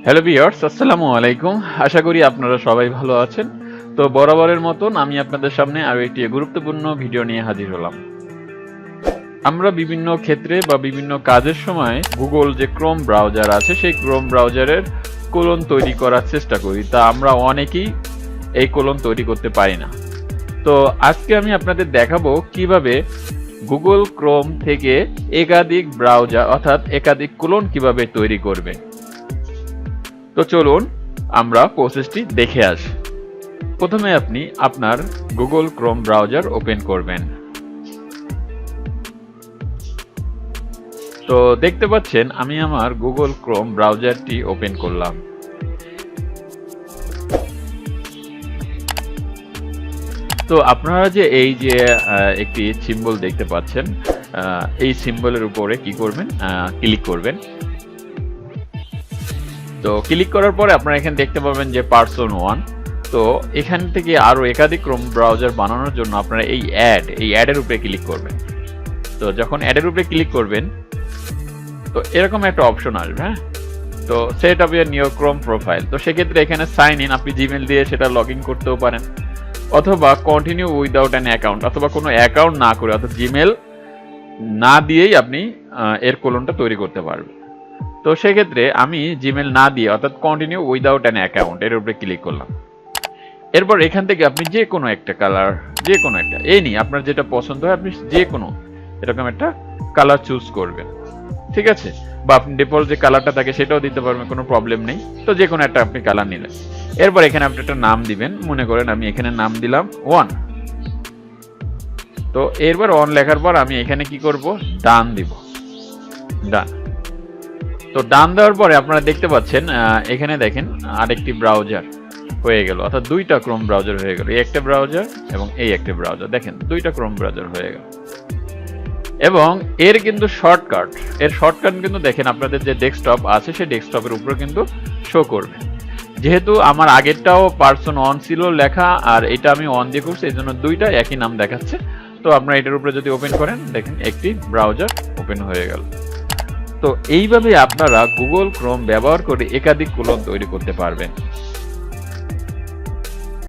Hello viewers, আসসালামু আলাইকুম। আশা করি আপনারা সবাই ভালো আছেন। তো বরাবরের মতন আমি আপনাদের সামনে আরো একটি গুরুত্বপূর্ণ ভিডিও নিয়ে হাজির হলাম। আমরা বিভিন্ন ক্ষেত্রে বা বিভিন্ন কাজের সময় গুগল যে ক্রোম ব্রাউজার আছে সেই ক্রোম ব্রাউজারের কোলন তৈরি করার চেষ্টা করি। তা আমরা অনেকেই এই কোলন তৈরি করতে পারি না। তো আজকে আমি আপনাদের দেখাবো কিভাবে গুগল ক্রোম থেকে একাধিক ব্রাউজার অর্থাৎ একাধিক কোলন কিভাবে তৈরি করবে। তো চলুন আমরা প্রসেসটি দেখে আসি। প্রথমে আপনি আপনার গুগল ক্রোম ব্রাউজার ওপেন করবেন। তো দেখতে পাচ্ছেন আমি আমার গুগল ক্রোম ব্রাউজারটি ওপেন করলাম। তো আপনারা যে এই যে একটি সিম্বল দেখতে পাচ্ছেন, এই সিম্বলের উপরে কি করবেন, ক্লিক করবেন। তো ক্লিক করার পরে আপনারা এখানে দেখতে পাবেন যে পারসন 1। তো এখান থেকে আরো একাধিক ক্রোম ব্রাউজার বানানোর জন্য আপনারা এই অ্যাডের উপরে ক্লিক করবেন। তো যখন অ্যাডের উপরে ক্লিক করবেন তো এরকম একটা অপশন আসবে। হ্যাঁ, তো set up your new Chrome profile. তো সেক্ষেত্রে এখানে সাইন ইন, আপনি জিমেল দিয়ে সেটা লগ ইন করতেও পারেন, অথবা কন্টিনিউ উইদাউট অ্যান অ্যাকাউন্ট, অথবা কোনো অ্যাকাউন্ট না করে অর্থাৎ জিমেল না দিয়েই আপনি এর কোলনটা তৈরি করতে পারবেন। তো সেক্ষেত্রে আমি জিমেল না দিয়ে অর্থাৎ কন্টিনিউ উইদাউট অ্যান অ্যাকাউন্ট এর উপরে ক্লিক করলাম। এরপর এখান থেকে আপনি যে কোনো একটা কালার, যে কোনো একটা আপনার যেটা পছন্দ হয় আপনি যে কোনো এরকম একটা কালার চুজ করবেন, ঠিক আছে? বা আপনি ডিফল্ট যে কালারটা থাকে সেটাও দিতে পারবেন, কোনো প্রবলেম নেই। তো যে কোনো একটা আপনি কালার নিলেন। এরপর এখানে আপনি একটা নাম দিবেন। মনে করেন আমি এখানে নাম দিলাম 1। তো এরপর অন লেখার পর আমি এখানে কি করব, ডান দিব, ডান। তো ডান দেওয়ার পরে আপনারা দেখতে পাচ্ছেন এখানে দেখেন আরেকটি ব্রাউজার হয়ে গেল, অর্থাৎ দুইটা ক্রোম ব্রাউজার হয়ে গেল। এই একটা ব্রাউজার এবং এই একটা ব্রাউজার, দেখেন দুইটা ক্রোম ব্রাউজার হয়ে গেল। এবং এর কিন্তু শর্টকাট কিন্তু দেখেন আপনাদের যে ডেস্কটপ আছে সেই ডেস্কটপের উপরে কিন্তু শো করবে। যেহেতু আমার আগেরটাও পারসন 1 ছিল লেখা আর এটা আমি অন দিয়ে করছি, এই জন্য দুইটা একই নাম দেখাচ্ছে। তো আপনারা এটার উপরে যদি ওপেন করেন দেখেন একটি ব্রাউজার ওপেন হয়ে গেল। তো এইভাবে আপনারা গুগল ক্রোম ব্যবহার করে একাধিক কোলন তৈরি করতে পারবেন।